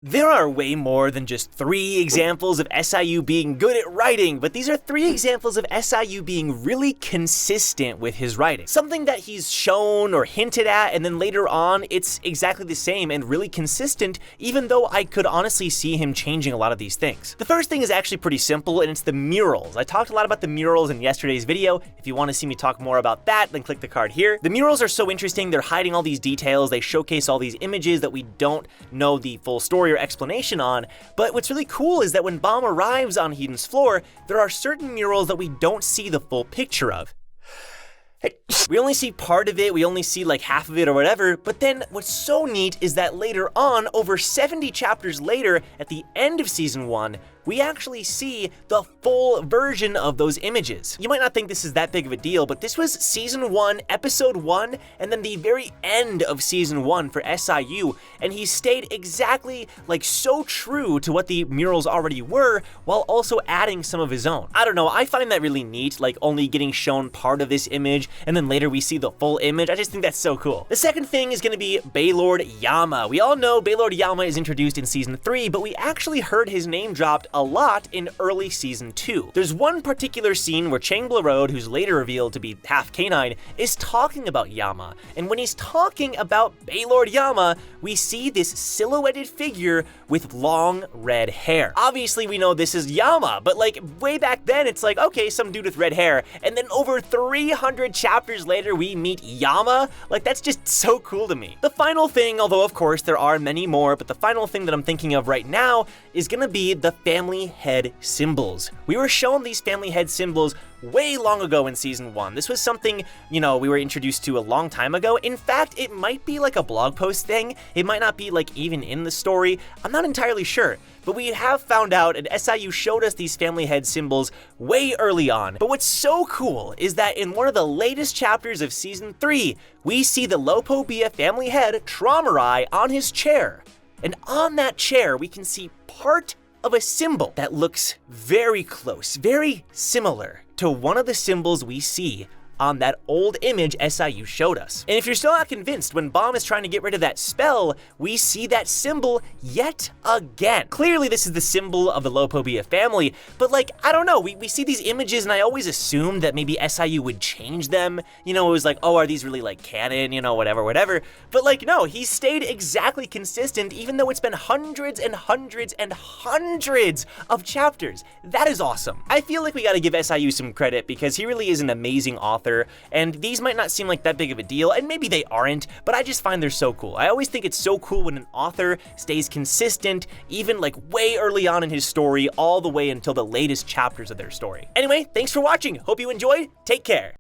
There are way more than just 3 examples of SIU being good at writing, but these are 3 examples of SIU being really consistent with his writing. Something that he's shown or hinted at, and then later on, it's exactly the same and really consistent, even though I could honestly see him changing a lot of these things. The first thing is actually pretty simple, and it's the murals. I talked a lot about the murals in yesterday's video. If you want to see me talk more about that, then click the card here. The murals are so interesting. They're hiding all these details. They showcase all these images that we don't know the full story or explanation on, but what's really cool is that when Bomb arrives on Heaton's floor, there are certain murals that we don't see the full picture of. We only see part of it, we only see like half of it or whatever, but then what's so neat is that later on, over 70 chapters later, at the end of Season 1, we actually see the full version of those images. You might not think this is that big of a deal, but this was Season 1, Episode 1, and then the very end of Season 1 for SIU, and he stayed exactly like so true to what the murals already were, while also adding some of his own. I don't know, I find that really neat, like only getting shown part of this image, and then later we see the full image. I just think that's so cool. The second thing is gonna be Baylord Yama. We all know Baylord Yama is introduced in Season 3, but we actually heard his name dropped a lot in early Season 2. There's one particular scene where Chang Blarode, who's later revealed to be half canine, is talking about Yama, and when he's talking about Baylord Yama, we see this silhouetted figure with long red hair. Obviously we know this is Yama, but like way back then it's like, okay, some dude with red hair, and then over 300 chapters later we meet Yama? Like that's just so cool to me. The final thing, although of course there are many more, but the final thing that I'm thinking of right now is gonna be the family head symbols. We were shown these family head symbols way long ago in Season 1. This was something, you know, we were introduced to a long time ago. In fact, it might be like a blog post thing. It might not be like even in the story. I'm not entirely sure, but we have found out, and SIU showed us these family head symbols way early on. But what's so cool is that in one of the latest chapters of Season 3, we see the Lopobia family head Traumarai on his chair. And on that chair, we can see part of a symbol that looks very close, very similar to one of the symbols we see on that old image SIU showed us. And if you're still not convinced, when Bomb is trying to get rid of that spell, we see that symbol yet again. Clearly this is the symbol of the Lopobia family, but like, I don't know, we see these images and I always assumed that maybe SIU would change them. You know, it was like, oh, are these really like canon, you know, whatever. But like, no, he stayed exactly consistent even though it's been hundreds and hundreds and hundreds of chapters. That is awesome. I feel like we gotta give SIU some credit because he really is an amazing author. And these might not seem like that big of a deal, and maybe they aren't, but I just find they're so cool. I always think it's so cool when an author stays consistent, even like way early on in his story, all the way until the latest chapters of their story. Anyway, thanks for watching. Hope you enjoyed. Take care.